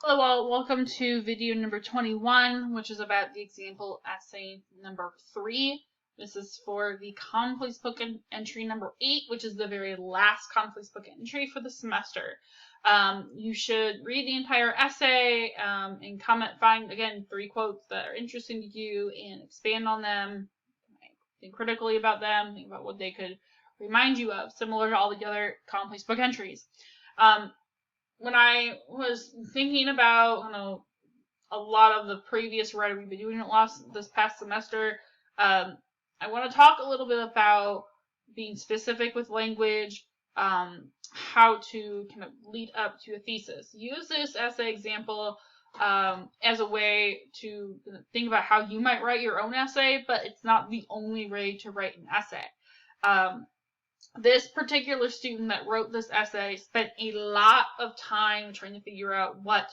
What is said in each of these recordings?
Hello all, welcome to video number 21, which is about the example essay number 3. This is for the complex book entry number 8, which is the very last complex book entry for the semester. You should read the entire essay and find, again, 3 quotes that are interesting to you and expand on them, think critically about them, think about what they could remind you of, similar to all the other complex book entries. When I was thinking about, a lot of the previous writing we've been doing this past semester, I want to talk a little bit about being specific with language, how to kind of lead up to a thesis. Use this essay example as a way to think about how you might write your own essay, but it's not the only way to write an essay. This particular student that wrote this essay spent a lot of time trying to figure out what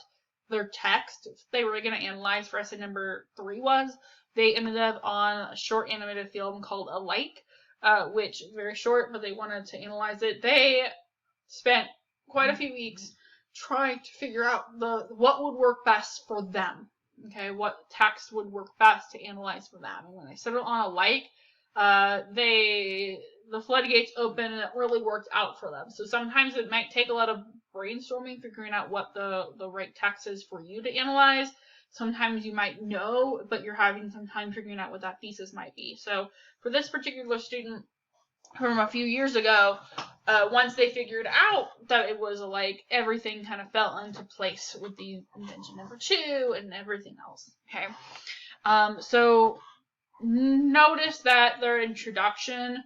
their text they were going to analyze for essay number 3 was. They ended up on a short animated film called Alike, which is very short, but they wanted to analyze it. They spent quite a few weeks trying to figure out what would work best for them. Okay, what text would work best to analyze for them. And when they settled on Alike, the floodgates open and it really worked out for them. So sometimes it might take a lot of brainstorming, figuring out what the right text is for you to analyze. Sometimes you might know, but you're having some time figuring out what that thesis might be. So for this particular student from a few years ago, once they figured out that it was Alike, everything kind of fell into place with the invention number 2 and everything else. Okay. So notice that their introduction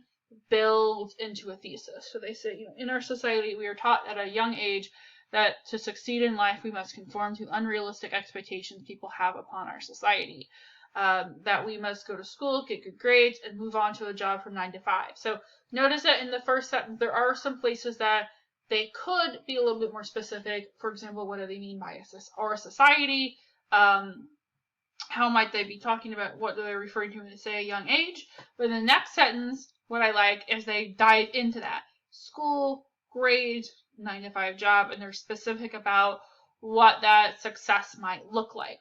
builds into a thesis. So they say, in our society, we are taught at a young age that to succeed in life, we must conform to unrealistic expectations people have upon our society. That we must go to school, get good grades, and move on to a job from 9 to 5. So notice that in the first sentence, there are some places that they could be a little bit more specific. For example, what do they mean by our society? How might they be talking about what they're referring to when they say a young age? But in the next sentence, what I like is they dive into that. School, grades, 9 to 5 job, and they're specific about what that success might look like.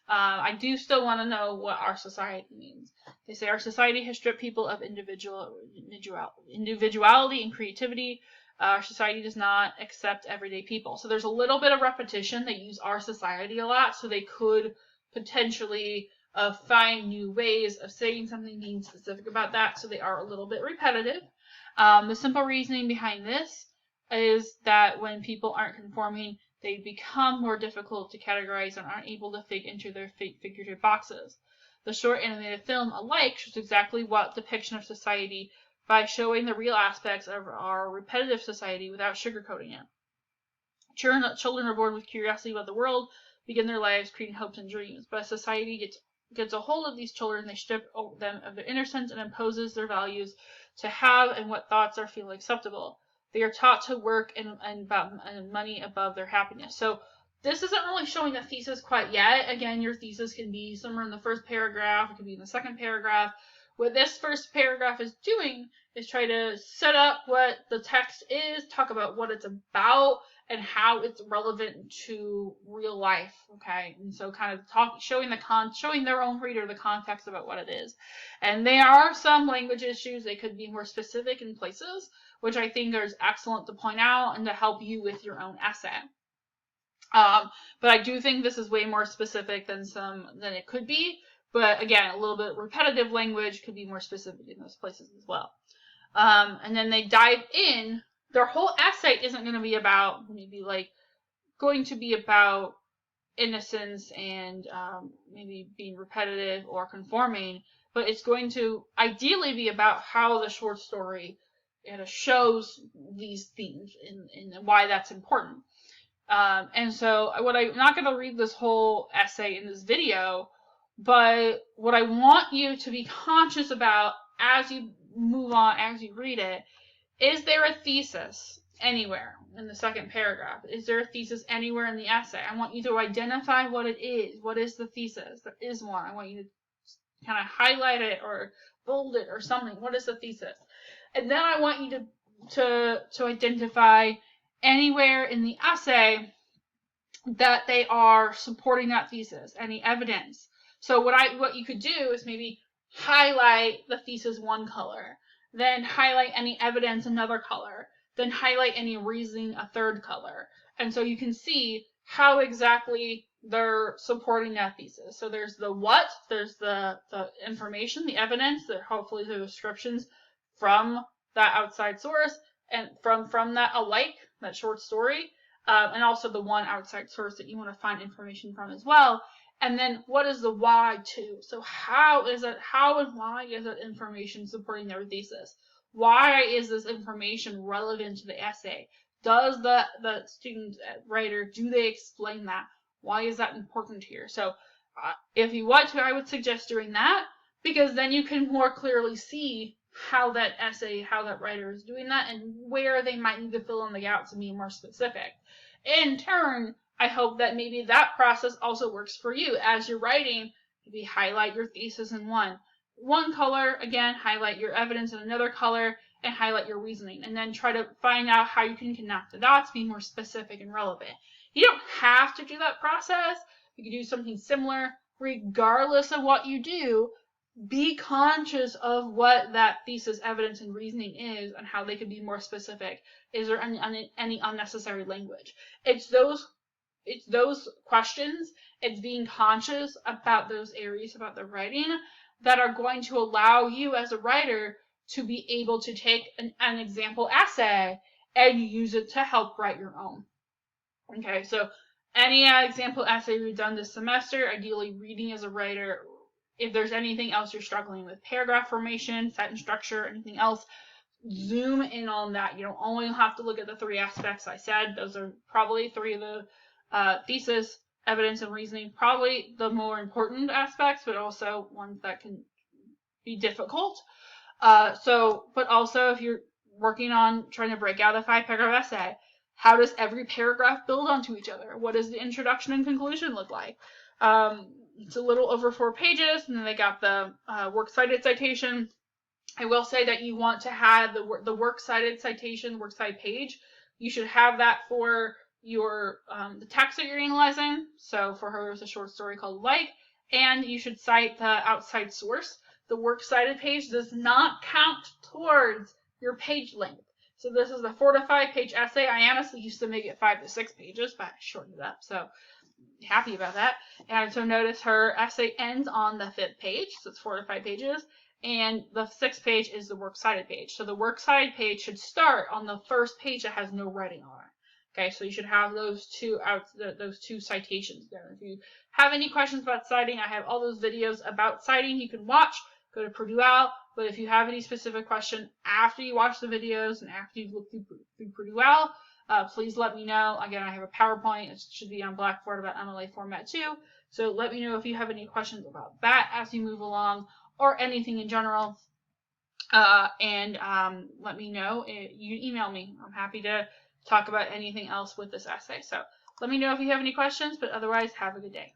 I do still want to know what our society means. They say our society has stripped people of individuality and creativity. Our society does not accept everyday people. So there's a little bit of repetition. They use our society a lot, so they could potentially find new ways of saying something, being specific about that, so they are a little bit repetitive. The simple reasoning behind this is that when people aren't conforming, they become more difficult to categorize and aren't able to fit into their figurative boxes. The short animated film Alike shows exactly what depiction of society by showing the real aspects of our repetitive society without sugarcoating it. Children are born with curiosity about the world, begin their lives creating hopes and dreams, but as society gets a hold of these children, they strip them of their innocence and imposes their values to have and what thoughts are feel acceptable. They are taught to work and money above their happiness. So this isn't really showing a thesis quite yet. Again, your thesis can be somewhere in the first paragraph, it could be in the second paragraph. What this first paragraph is doing is try to set up what the text is, talk about what it's about, and how it's relevant to real life, okay? And so kind of showing their own reader the context about what it is. And there are some language issues. They could be more specific in places, which I think is excellent to point out and to help you with your own essay. But I do think this is way more specific than it could be. But again, a little bit repetitive language could be more specific in those places as well. And then they dive in. Their whole essay isn't going to be about innocence and maybe being repetitive or conforming, but it's going to ideally be about how the short story shows these themes and why that's important. And so I'm not going to read this whole essay in this video, but what I want you to be conscious about as you move on, as you read it, is there a thesis anywhere in the second paragraph? Is there a thesis anywhere in the essay? I want you to identify what it is. What is the thesis? There is one. I want you to kind of highlight it or bold it or something. What is the thesis? And then I want you to identify anywhere in the essay that they are supporting that thesis, any evidence. So what you could do is maybe highlight the thesis one color, then highlight any evidence another color, then highlight any reasoning a third color. And so you can see how exactly they're supporting that thesis. So there's the what, there's the information, the evidence, that hopefully the descriptions from that outside source, and from that alike, that short story, and also the one outside source that you want to find information from as well. And then what is the why too? So how and why is that information supporting their thesis? Why is this information relevant to the essay? Does the student writer, do they explain that? Why is that important here? So if you want to, I would suggest doing that, because then you can more clearly see how that essay, how that writer is doing that, and where they might need to fill in the gaps and be more specific. In turn, I hope that maybe that process also works for you. As you're writing, maybe highlight your thesis in one color, again, highlight your evidence in another color, and highlight your reasoning. And then try to find out how you can connect the dots, be more specific and relevant. You don't have to do that process. You can do something similar. Regardless of what you do, be conscious of what that thesis, evidence, and reasoning is and how they could be more specific. Is there any unnecessary language? It's those questions, it's being conscious about those areas about the writing that are going to allow you as a writer to be able to take an example essay and use it to help write your own. Okay, so any example essay we've done this semester, ideally reading as a writer. If there's anything else you're struggling with, paragraph formation, sentence structure, anything else, zoom in on that. You don't only have to look at the three aspects I said. Those are probably three of the thesis, evidence, and reasoning, probably the more important aspects, but also ones that can be difficult. But also if you're working on trying to break out a 5-paragraph essay, how does every paragraph build onto each other? What does the introduction and conclusion look like? It's a little over 4 pages, and then they got the works cited citation. I will say that you want to have the works cited citation, works cited page. You should have that for your the text that you're analyzing. So for her, there's a short story called Like, and you should cite the outside source. The works cited page does not count towards your page length. So this is a 4 to 5 page essay. I honestly used to make it 5 to 6 pages, but I shortened it up. So happy about that. And so notice her essay ends on the 5th page, so it's 4 to 5 pages, and the 6th page is the works cited page. So the works cited page should start on the first page that has no writing on it. Okay, so you should have those two citations there. If you have any questions about citing, I have all those videos about citing you can watch. Go to Purdue Owl. But if you have any specific question after you watch the videos and after you've looked through Purdue Owl, please let me know. Again, I have a PowerPoint. It should be on Blackboard about MLA format too. So let me know if you have any questions about that as you move along, or anything in general. And let me know. You email me. I'm happy to talk about anything else with this essay. So let me know if you have any questions, but otherwise, have a good day.